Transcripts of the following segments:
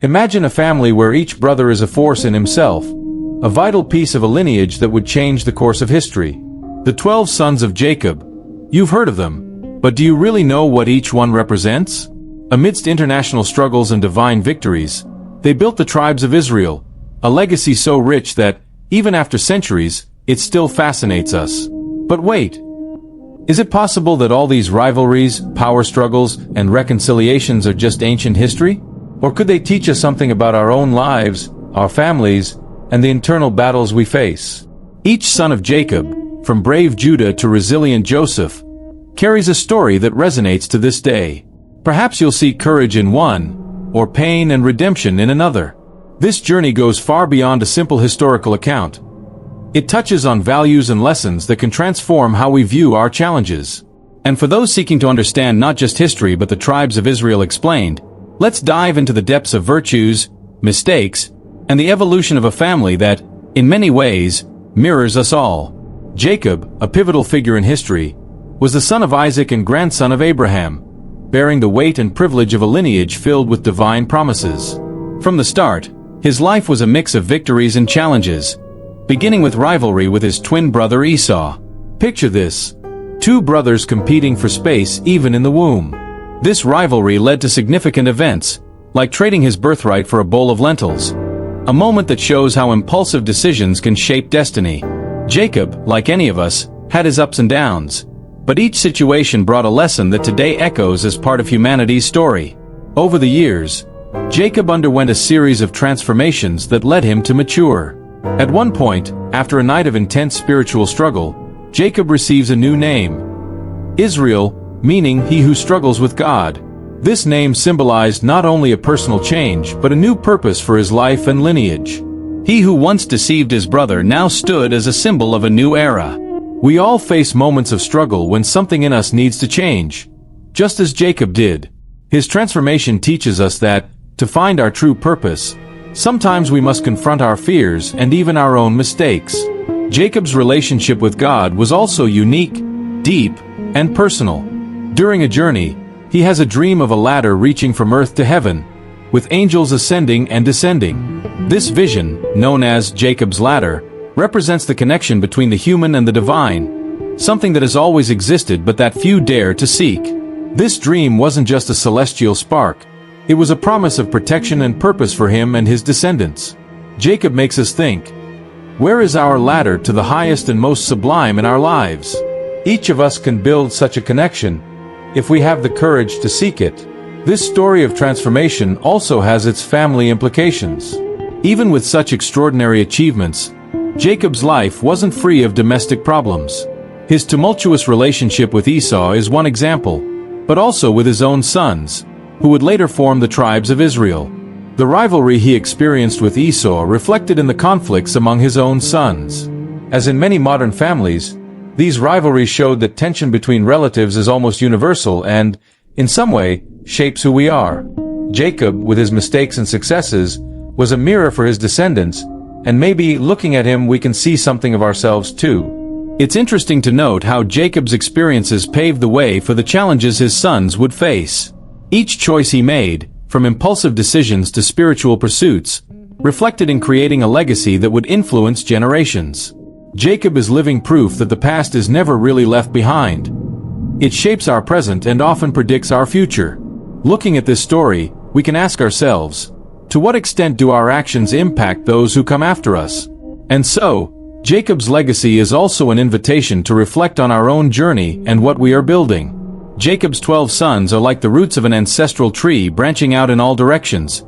Imagine a family where each brother is a force in himself, a vital piece of a lineage that would change the course of history. The 12 sons of Jacob. You've heard of them, but do you really know what each one represents? Amidst international struggles and divine victories, they built the tribes of Israel, a legacy so rich that, even after centuries, it still fascinates us. But wait, is it possible that all these rivalries, power struggles, and reconciliations are just ancient history? Or could they teach us something about our own lives, our families, and the internal battles we face? Each son of Jacob, from brave Judah to resilient Joseph, carries a story that resonates to this day. Perhaps you'll see courage in one, or pain and redemption in another. This journey goes far beyond a simple historical account. It touches on values and lessons that can transform how we view our challenges. And for those seeking to understand not just history but the tribes of Israel explained, let's dive into the depths of virtues, mistakes, and the evolution of a family that, in many ways, mirrors us all. Jacob, a pivotal figure in history, was the son of Isaac and grandson of Abraham, bearing the weight and privilege of a lineage filled with divine promises. From the start, his life was a mix of victories and challenges, beginning with rivalry with his twin brother Esau. Picture this: two brothers competing for space even in the womb. This rivalry led to significant events, like trading his birthright for a bowl of lentils, a moment that shows how impulsive decisions can shape destiny. Jacob, like any of us, had his ups and downs, but each situation brought a lesson that today echoes as part of humanity's story. Over the years, Jacob underwent a series of transformations that led him to mature. At one point, after a night of intense spiritual struggle, Jacob receives a new name: Israel, meaning he who struggles with God. This name symbolized not only a personal change but a new purpose for his life and lineage. He who once deceived his brother now stood as a symbol of a new era. We all face moments of struggle when something in us needs to change, just as Jacob did. His transformation teaches us that, to find our true purpose, sometimes we must confront our fears and even our own mistakes. Jacob's relationship with God was also unique, deep, and personal. During a journey, he has a dream of a ladder reaching from earth to heaven, with angels ascending and descending. This vision, known as Jacob's Ladder, represents the connection between the human and the divine, something that has always existed but that few dare to seek. This dream wasn't just a celestial spark, it was a promise of protection and purpose for him and his descendants. Jacob makes us think, where is our ladder to the highest and most sublime in our lives? Each of us can build such a connection, if we have the courage to seek it. This story of transformation also has its family implications. Even with such extraordinary achievements, Jacob's life wasn't free of domestic problems. His tumultuous relationship with Esau is one example, but also with his own sons, who would later form the tribes of Israel. The rivalry he experienced with Esau reflected in the conflicts among his own sons. As in many modern families, these rivalries showed that tension between relatives is almost universal and, in some way, shapes who we are. Jacob, with his mistakes and successes, was a mirror for his descendants, and maybe looking at him we can see something of ourselves too. It's interesting to note how Jacob's experiences paved the way for the challenges his sons would face. Each choice he made, from impulsive decisions to spiritual pursuits, reflected in creating a legacy that would influence generations. Jacob is living proof that the past is never really left behind. It shapes our present and often predicts our future. Looking at this story, we can ask ourselves, to what extent do our actions impact those who come after us? And so, Jacob's legacy is also an invitation to reflect on our own journey and what we are building. Jacob's 12 sons are like the roots of an ancestral tree branching out in all directions,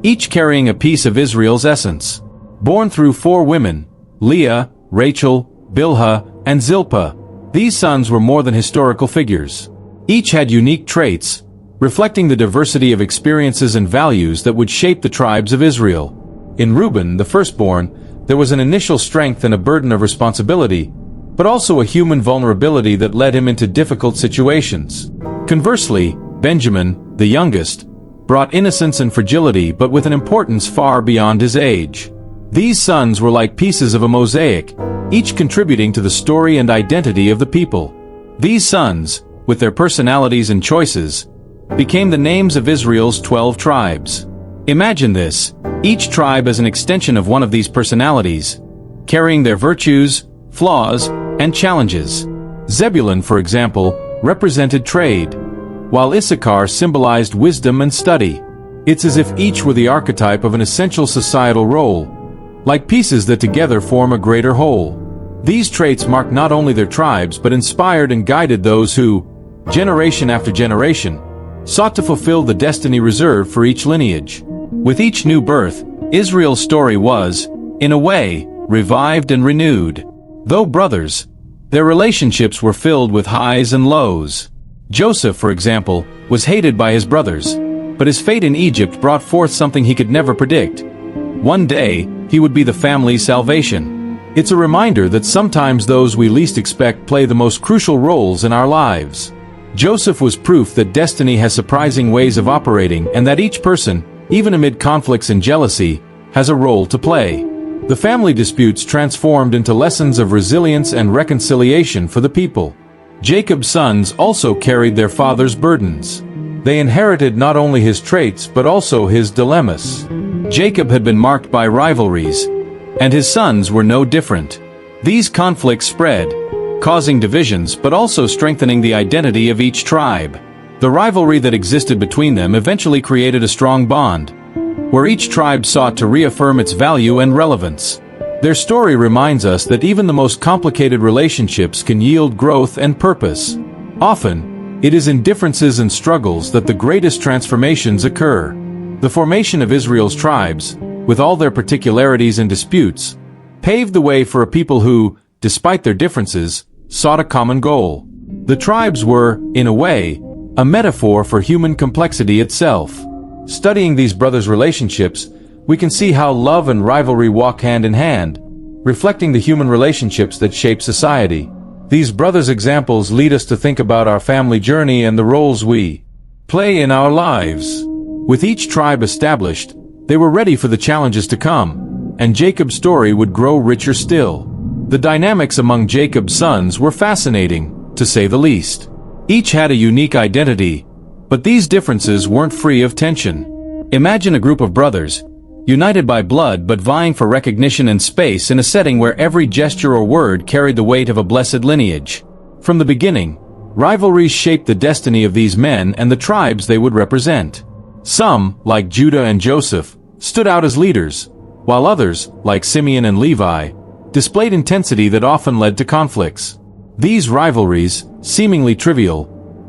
each carrying a piece of Israel's essence. Born through 4 women, Leah, Rachel, Bilhah, and Zilpah, these sons were more than historical figures. Each had unique traits, reflecting the diversity of experiences and values that would shape the tribes of Israel. In Reuben, the firstborn, there was an initial strength and a burden of responsibility, but also a human vulnerability that led him into difficult situations. Conversely, Benjamin, the youngest, brought innocence and fragility but with an importance far beyond his age. These sons were like pieces of a mosaic, each contributing to the story and identity of the people. These sons, with their personalities and choices, became the names of Israel's 12 tribes. Imagine this, each tribe as an extension of one of these personalities, carrying their virtues, flaws, and challenges. Zebulun, for example, represented trade, while Issachar symbolized wisdom and study. It's as if each were the archetype of an essential societal role, like pieces that together form a greater whole. These traits marked not only their tribes but inspired and guided those who, generation after generation, sought to fulfill the destiny reserved for each lineage. With each new birth, Israel's story was, in a way, revived and renewed. Though brothers, their relationships were filled with highs and lows. Joseph, for example, was hated by his brothers, but his fate in Egypt brought forth something he could never predict. One day, he would be the family's salvation. It's a reminder that sometimes those we least expect play the most crucial roles in our lives. Joseph was proof that destiny has surprising ways of operating and that each person, even amid conflicts and jealousy, has a role to play. The family disputes transformed into lessons of resilience and reconciliation for the people. Jacob's sons also carried their father's burdens. They inherited not only his traits but also his dilemmas. Jacob had been marked by rivalries, and his sons were no different. These conflicts spread, causing divisions but also strengthening the identity of each tribe. The rivalry that existed between them eventually created a strong bond, where each tribe sought to reaffirm its value and relevance. Their story reminds us that even the most complicated relationships can yield growth and purpose. Often, it is in differences and struggles that the greatest transformations occur. The formation of Israel's tribes, with all their particularities and disputes, paved the way for a people who, despite their differences, sought a common goal. The tribes were, in a way, a metaphor for human complexity itself. Studying these brothers' relationships, we can see how love and rivalry walk hand in hand, reflecting the human relationships that shape society. These brothers' examples lead us to think about our family journey and the roles we play in our lives. With each tribe established, they were ready for the challenges to come, and Jacob's story would grow richer still. The dynamics among Jacob's sons were fascinating, to say the least. Each had a unique identity, but these differences weren't free of tension. Imagine a group of brothers, united by blood but vying for recognition and space in a setting where every gesture or word carried the weight of a blessed lineage. From the beginning, rivalries shaped the destiny of these men and the tribes they would represent. Some, like Judah and Joseph, stood out as leaders, while others, like Simeon and Levi, displayed intensity that often led to conflicts. These rivalries, seemingly trivial,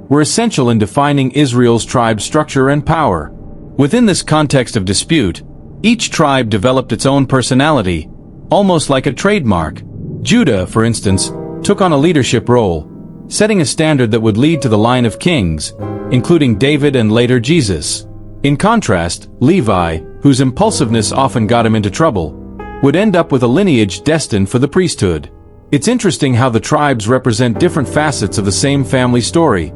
were essential in defining Israel's tribe structure and power. Within this context of dispute, each tribe developed its own personality, almost like a trademark. Judah, for instance, took on a leadership role, setting a standard that would lead to the line of kings, including David and later Jesus. In contrast, Levi, whose impulsiveness often got him into trouble, would end up with a lineage destined for the priesthood. It's interesting how the tribes represent different facets of the same family story,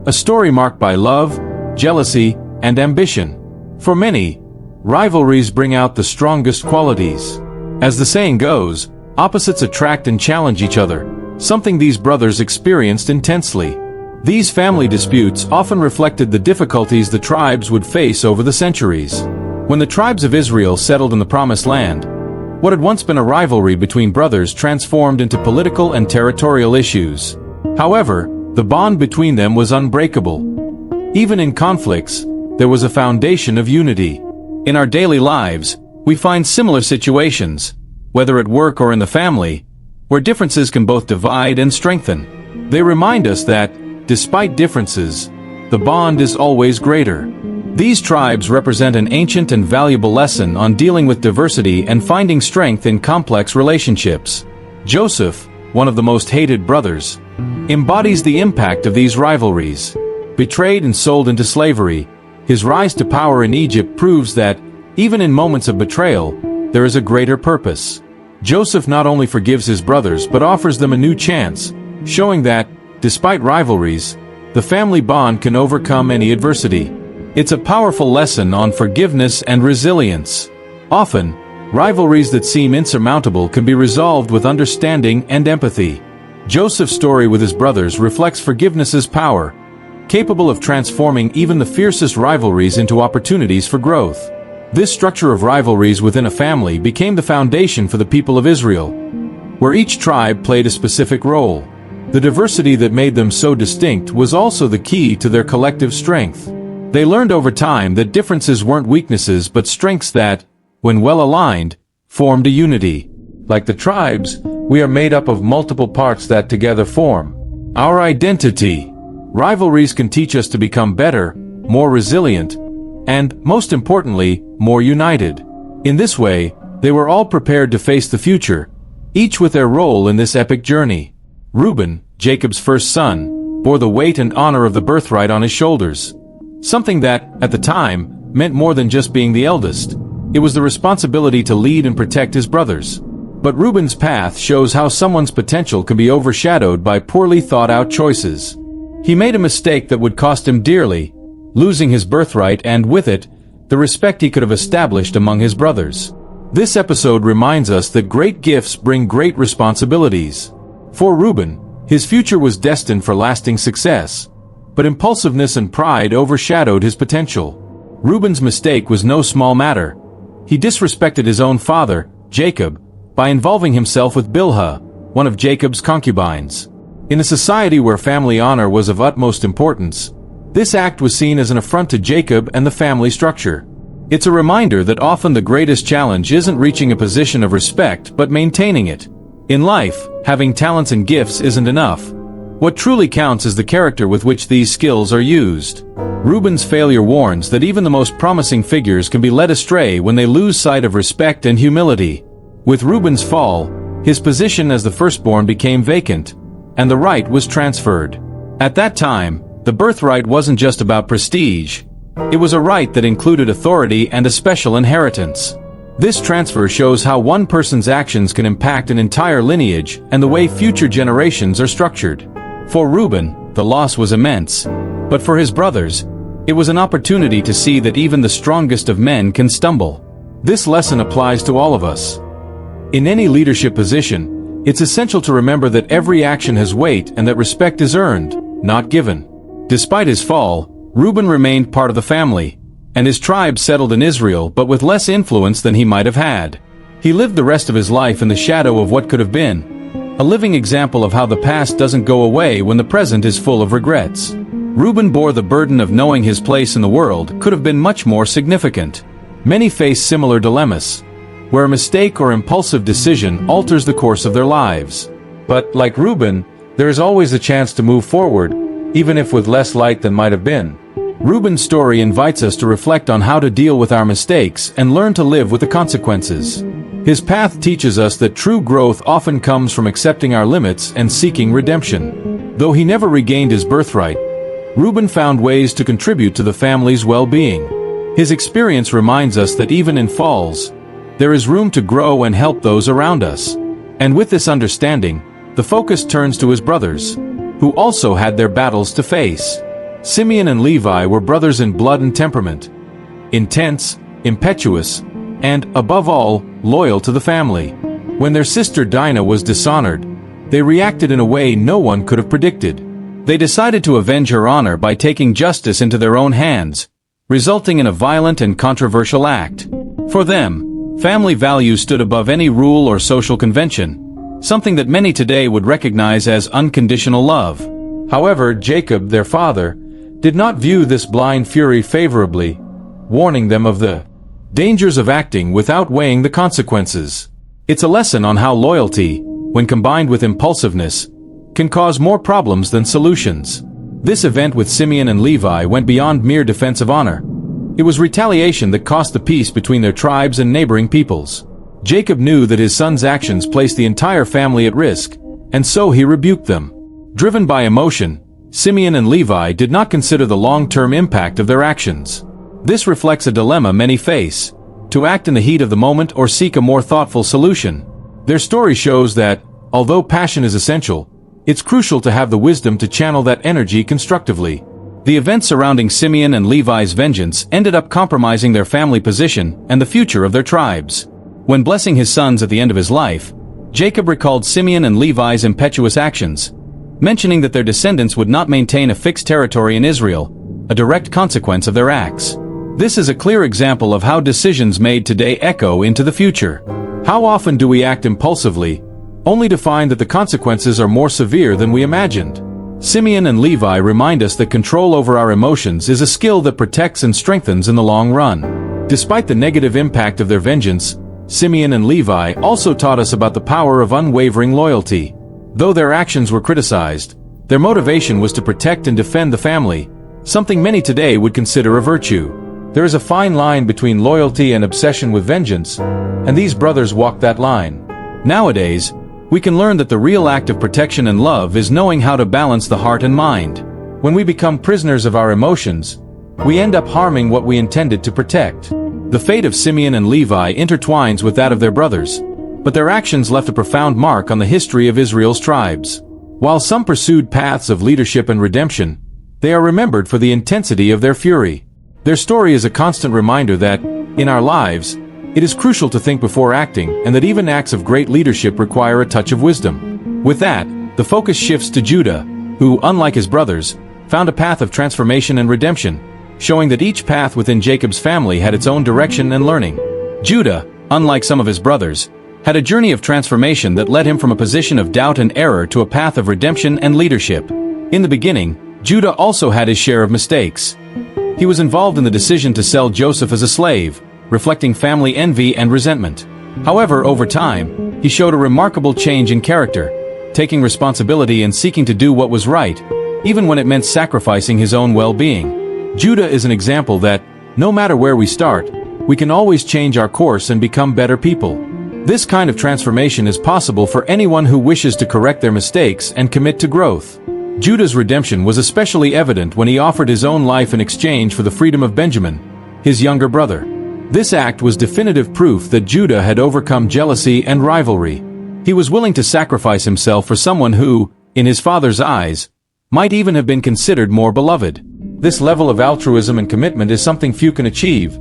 a story marked by love, jealousy, and ambition. For many, rivalries bring out the strongest qualities. As the saying goes, opposites attract and challenge each other, something these brothers experienced intensely. These family disputes often reflected the difficulties the tribes would face over the centuries. When the tribes of Israel settled in the Promised Land, what had once been a rivalry between brothers transformed into political and territorial issues. However, the bond between them was unbreakable. Even in conflicts, there was a foundation of unity. In our daily lives, we find similar situations, whether at work or in the family, where differences can both divide and strengthen. They remind us that, despite differences, the bond is always greater. These tribes represent an ancient and valuable lesson on dealing with diversity and finding strength in complex relationships. Joseph, one of the most hated brothers, embodies the impact of these rivalries. Betrayed and sold into slavery, his rise to power in Egypt proves that, even in moments of betrayal, there is a greater purpose. Joseph not only forgives his brothers but offers them a new chance, showing that, despite rivalries, the family bond can overcome any adversity. It's a powerful lesson on forgiveness and resilience. Often, rivalries that seem insurmountable can be resolved with understanding and empathy. Joseph's story with his brothers reflects forgiveness's power, capable of transforming even the fiercest rivalries into opportunities for growth. This structure of rivalries within a family became the foundation for the people of Israel, where each tribe played a specific role. The diversity that made them so distinct was also the key to their collective strength. They learned over time that differences weren't weaknesses but strengths that, when well aligned, formed a unity. Like the tribes, we are made up of multiple parts that together form our identity. Rivalries can teach us to become better, more resilient, and, most importantly, more united. In this way, they were all prepared to face the future, each with their role in this epic journey. Reuben, Jacob's first son, bore the weight and honor of the birthright on his shoulders. Something that, at the time, meant more than just being the eldest. It was the responsibility to lead and protect his brothers. But Reuben's path shows how someone's potential can be overshadowed by poorly thought-out choices. He made a mistake that would cost him dearly, losing his birthright and, with it, the respect he could have established among his brothers. This episode reminds us that great gifts bring great responsibilities. For Reuben, his future was destined for lasting success, but impulsiveness and pride overshadowed his potential. Reuben's mistake was no small matter. He disrespected his own father, Jacob, by involving himself with Bilhah, one of Jacob's concubines. In a society where family honor was of utmost importance, this act was seen as an affront to Jacob and the family structure. It's a reminder that often the greatest challenge isn't reaching a position of respect but maintaining it. In life, having talents and gifts isn't enough. What truly counts is the character with which these skills are used. Reuben's failure warns that even the most promising figures can be led astray when they lose sight of respect and humility. With Reuben's fall, his position as the firstborn became vacant, and the right was transferred. At that time, the birthright wasn't just about prestige. It was a right that included authority and a special inheritance. This transfer shows how one person's actions can impact an entire lineage and the way future generations are structured. For Reuben, the loss was immense, but for his brothers, it was an opportunity to see that even the strongest of men can stumble. This lesson applies to all of us. In any leadership position, it's essential to remember that every action has weight and that respect is earned, not given. Despite his fall, Reuben remained part of the family, and his tribe settled in Israel but with less influence than he might have had. He lived the rest of his life in the shadow of what could have been, a living example of how the past doesn't go away when the present is full of regrets. Reuben bore the burden of knowing his place in the world could have been much more significant. Many face similar dilemmas, where a mistake or impulsive decision alters the course of their lives. But, like Reuben, there is always a chance to move forward, even if with less light than might have been. Reuben's story invites us to reflect on how to deal with our mistakes and learn to live with the consequences. His path teaches us that true growth often comes from accepting our limits and seeking redemption. Though he never regained his birthright, Reuben found ways to contribute to the family's well-being. His experience reminds us that even in falls, there is room to grow and help those around us. And with this understanding, the focus turns to his brothers, who also had their battles to face. Simeon and Levi were brothers in blood and temperament, intense, impetuous, and, above all, loyal to the family. When their sister Dinah was dishonored, they reacted in a way no one could have predicted. They decided to avenge her honor by taking justice into their own hands, resulting in a violent and controversial act. For them, family values stood above any rule or social convention, something that many today would recognize as unconditional love. However, Jacob, their father, did not view this blind fury favorably, warning them of the dangers of acting without weighing the consequences. It's a lesson on how loyalty, when combined with impulsiveness, can cause more problems than solutions. This event with Simeon and Levi went beyond mere defense of honor. It was retaliation that cost the peace between their tribes and neighboring peoples. Jacob knew that his son's actions placed the entire family at risk, and so he rebuked them. Driven by emotion, Simeon and Levi did not consider the long-term impact of their actions. This reflects a dilemma many face: to act in the heat of the moment or seek a more thoughtful solution. Their story shows that, although passion is essential, it's crucial to have the wisdom to channel that energy constructively. The events surrounding Simeon and Levi's vengeance ended up compromising their family position and the future of their tribes. When blessing his sons at the end of his life, Jacob recalled Simeon and Levi's impetuous actions, mentioning that their descendants would not maintain a fixed territory in Israel, a direct consequence of their acts. This is a clear example of how decisions made today echo into the future. How often do we act impulsively, only to find that the consequences are more severe than we imagined? Simeon and Levi remind us that control over our emotions is a skill that protects and strengthens in the long run. Despite the negative impact of their vengeance, Simeon and Levi also taught us about the power of unwavering loyalty. Though their actions were criticized, their motivation was to protect and defend the family, something many today would consider a virtue. There is a fine line between loyalty and obsession with vengeance, and these brothers walked that line. Nowadays, we can learn that the real act of protection and love is knowing how to balance the heart and mind. When we become prisoners of our emotions, we end up harming what we intended to protect. The fate of Simeon and Levi intertwines with that of their brothers, but their actions left a profound mark on the history of Israel's tribes. While some pursued paths of leadership and redemption, they are remembered for the intensity of their fury. Their story is a constant reminder that, in our lives, it is crucial to think before acting, and that even acts of great leadership require a touch of wisdom. With that, the focus shifts to Judah, who, unlike his brothers, found a path of transformation and redemption, showing that each path within Jacob's family had its own direction and learning. Judah, unlike some of his brothers, had a journey of transformation that led him from a position of doubt and error to a path of redemption and leadership. In the beginning, Judah also had his share of mistakes. He was involved in the decision to sell Joseph as a slave, reflecting family envy and resentment. However, over time, he showed a remarkable change in character, taking responsibility and seeking to do what was right, even when it meant sacrificing his own well-being. Judah is an example that, no matter where we start, we can always change our course and become better people. This kind of transformation is possible for anyone who wishes to correct their mistakes and commit to growth. Judah's redemption was especially evident when he offered his own life in exchange for the freedom of Benjamin, his younger brother. This act was definitive proof that Judah had overcome jealousy and rivalry. He was willing to sacrifice himself for someone who, in his father's eyes, might even have been considered more beloved. This level of altruism and commitment is something few can achieve,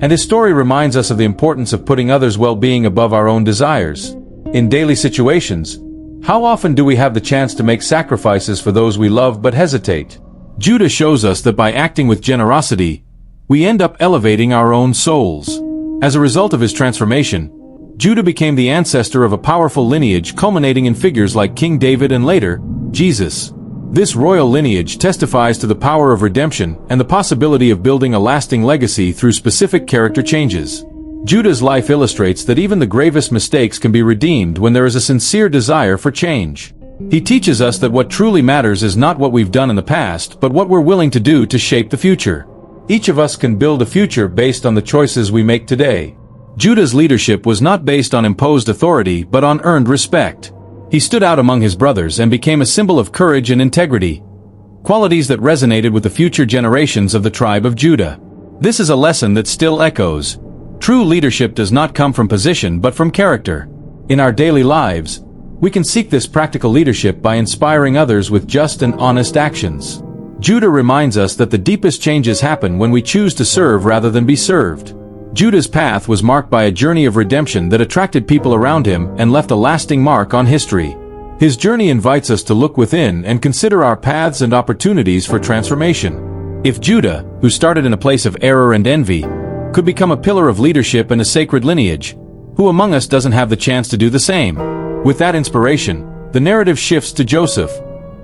and his story reminds us of the importance of putting others' well-being above our own desires. In daily situations, how often do we have the chance to make sacrifices for those we love but hesitate? Judah shows us that by acting with generosity, we end up elevating our own souls. As a result of his transformation, Judah became the ancestor of a powerful lineage culminating in figures like King David and later, Jesus. This royal lineage testifies to the power of redemption and the possibility of building a lasting legacy through specific character changes. Judah's life illustrates that even the gravest mistakes can be redeemed when there is a sincere desire for change. He teaches us that what truly matters is not what we've done in the past, but what we're willing to do to shape the future. Each of us can build a future based on the choices we make today. Judah's leadership was not based on imposed authority but on earned respect. He stood out among his brothers and became a symbol of courage and integrity, qualities that resonated with the future generations of the tribe of Judah. This is a lesson that still echoes. True leadership does not come from position but from character. In our daily lives, we can seek this practical leadership by inspiring others with just and honest actions. Judah reminds us that the deepest changes happen when we choose to serve rather than be served. Judah's path was marked by a journey of redemption that attracted people around him and left a lasting mark on history. His journey invites us to look within and consider our paths and opportunities for transformation. If Judah, who started in a place of error and envy, could become a pillar of leadership and a sacred lineage, who among us doesn't have the chance to do the same? With that inspiration, the narrative shifts to Joseph,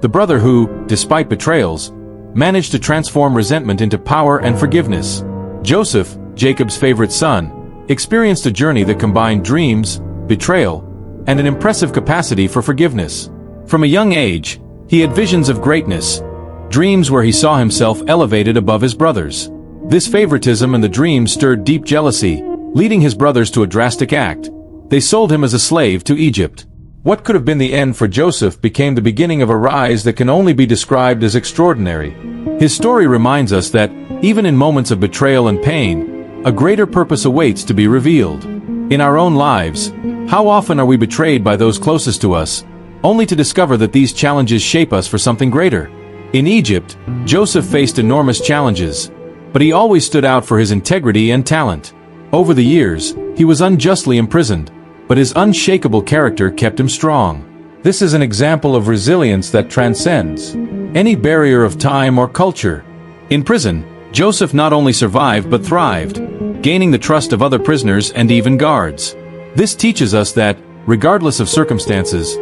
the brother who, despite betrayals, managed to transform resentment into power and forgiveness. Joseph, Jacob's favorite son, experienced a journey that combined dreams, betrayal, and an impressive capacity for forgiveness. From a young age, he had visions of greatness, dreams where he saw himself elevated above his brothers. This favoritism and the dreams stirred deep jealousy, leading his brothers to a drastic act. They sold him as a slave to Egypt. What could have been the end for Joseph became the beginning of a rise that can only be described as extraordinary. His story reminds us that, even in moments of betrayal and pain, a greater purpose awaits to be revealed. In our own lives, how often are we betrayed by those closest to us, only to discover that these challenges shape us for something greater? In Egypt, Joseph faced enormous challenges, but he always stood out for his integrity and talent. Over the years, he was unjustly imprisoned, but his unshakable character kept him strong. This is an example of resilience that transcends any barrier of time or culture. In prison, Joseph not only survived but thrived, gaining the trust of other prisoners and even guards. This teaches us that, regardless of circumstances,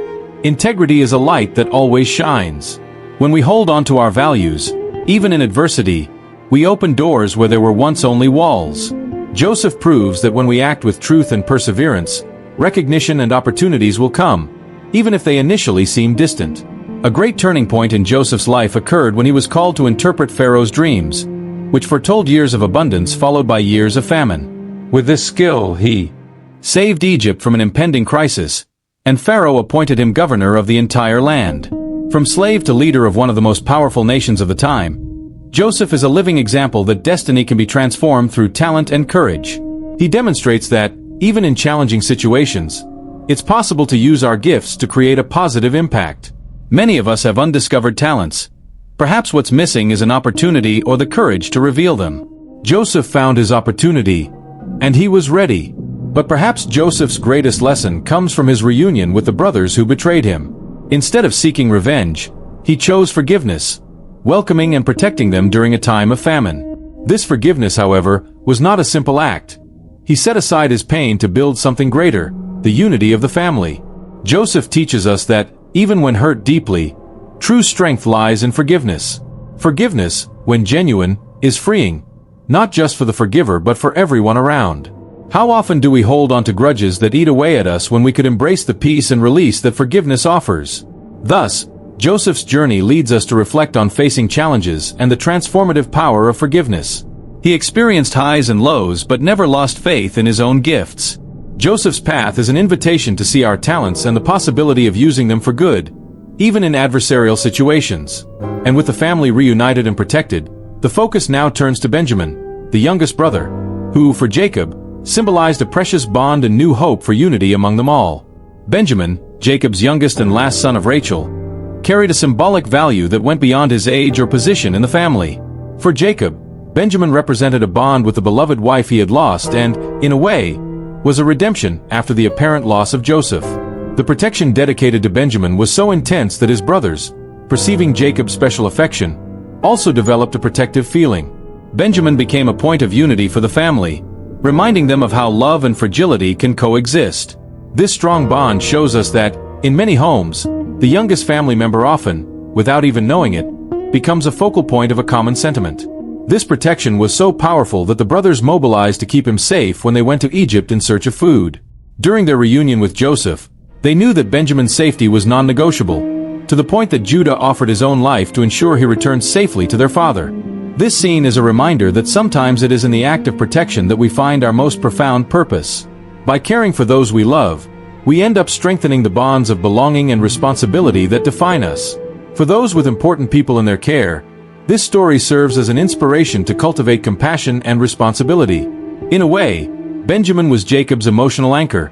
integrity is a light that always shines. When we hold on to our values, even in adversity, we open doors where there were once only walls. Joseph proves that when we act with truth and perseverance, recognition and opportunities will come, even if they initially seem distant. A great turning point in Joseph's life occurred when he was called to interpret Pharaoh's dreams, which foretold years of abundance followed by years of famine. With this skill, he saved Egypt from an impending crisis, and Pharaoh appointed him governor of the entire land. From slave to leader of one of the most powerful nations of the time, Joseph is a living example that destiny can be transformed through talent and courage. He demonstrates that, even in challenging situations, it's possible to use our gifts to create a positive impact. Many of us have undiscovered talents. Perhaps what's missing is an opportunity or the courage to reveal them. Joseph found his opportunity, and he was ready. But perhaps Joseph's greatest lesson comes from his reunion with the brothers who betrayed him. Instead of seeking revenge, he chose forgiveness, welcoming and protecting them during a time of famine. This forgiveness, however, was not a simple act. He set aside his pain to build something greater, the unity of the family. Joseph teaches us that, even when hurt deeply, true strength lies in forgiveness. Forgiveness, when genuine, is freeing, not just for the forgiver but for everyone around. How often do we hold on to grudges that eat away at us when we could embrace the peace and release that forgiveness offers? Thus, Joseph's journey leads us to reflect on facing challenges and the transformative power of forgiveness. He experienced highs and lows but never lost faith in his own gifts. Joseph's path is an invitation to see our talents and the possibility of using them for good, even in adversarial situations. And with the family reunited and protected, the focus now turns to Benjamin, the youngest brother, who, for Jacob, symbolized a precious bond and new hope for unity among them all. Benjamin, Jacob's youngest and last son of Rachel, carried a symbolic value that went beyond his age or position in the family. For Jacob, Benjamin represented a bond with the beloved wife he had lost and, in a way, was a redemption after the apparent loss of Joseph. The protection dedicated to Benjamin was so intense that his brothers, perceiving Jacob's special affection, also developed a protective feeling. Benjamin became a point of unity for the family, reminding them of how love and fragility can coexist. This strong bond shows us that, in many homes, the youngest family member often, without even knowing it, becomes a focal point of a common sentiment. This protection was so powerful that the brothers mobilized to keep him safe when they went to Egypt in search of food. During their reunion with Joseph, they knew that Benjamin's safety was non-negotiable, to the point that Judah offered his own life to ensure he returned safely to their father. This scene is a reminder that sometimes it is in the act of protection that we find our most profound purpose. By caring for those we love, we end up strengthening the bonds of belonging and responsibility that define us. For those with important people in their care, this story serves as an inspiration to cultivate compassion and responsibility. In a way, Benjamin was Jacob's emotional anchor,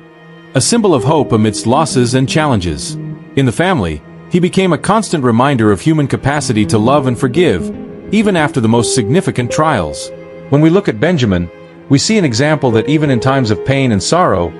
a symbol of hope amidst losses and challenges. In the family, he became a constant reminder of human capacity to love and forgive, even after the most significant trials. When we look at Benjamin, we see an example that even in times of pain and sorrow,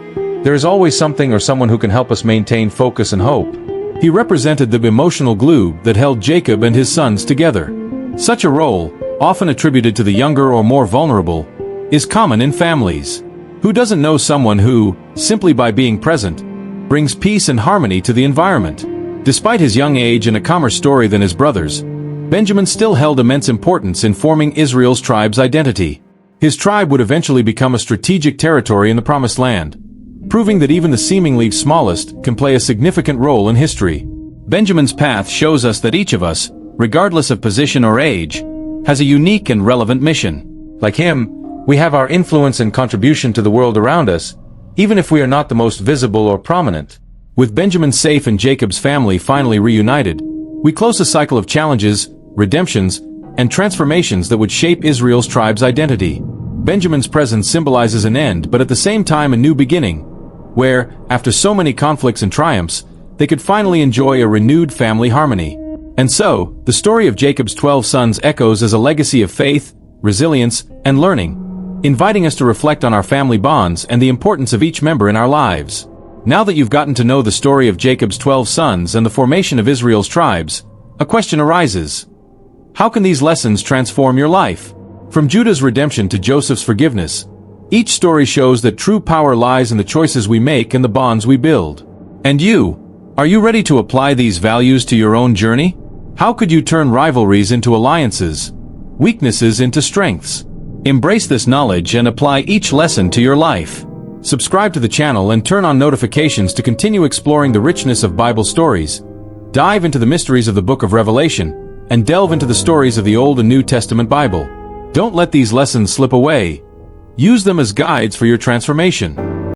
there is always something or someone who can help us maintain focus and hope. He represented the emotional glue that held Jacob and his sons together. Such a role, often attributed to the younger or more vulnerable, is common in families. Who doesn't know someone who, simply by being present, brings peace and harmony to the environment? Despite his young age and a calmer story than his brothers, Benjamin still held immense importance in forming Israel's tribe's identity. His tribe would eventually become a strategic territory in the Promised Land, proving that even the seemingly smallest can play a significant role in history. Benjamin's path shows us that each of us, regardless of position or age, has a unique and relevant mission. Like him, we have our influence and contribution to the world around us, even if we are not the most visible or prominent. With Benjamin safe and Jacob's family finally reunited, we close a cycle of challenges, redemptions, and transformations that would shape Israel's tribe's identity. Benjamin's presence symbolizes an end but at the same time a new beginning, where, after so many conflicts and triumphs, they could finally enjoy a renewed family harmony. And so, the story of Jacob's 12 sons echoes as a legacy of faith, resilience, and learning, inviting us to reflect on our family bonds and the importance of each member in our lives. Now that you've gotten to know the story of Jacob's 12 sons and the formation of Israel's tribes, a question arises. How can these lessons transform your life? From Judah's redemption to Joseph's forgiveness, each story shows that true power lies in the choices we make and the bonds we build. And you? Are you ready to apply these values to your own journey? How could you turn rivalries into alliances, weaknesses into strengths? Embrace this knowledge and apply each lesson to your life. Subscribe to the channel and turn on notifications to continue exploring the richness of Bible stories. Dive into the mysteries of the book of Revelation, and delve into the stories of the Old and New Testament Bible. Don't let these lessons slip away. Use them as guides for your transformation.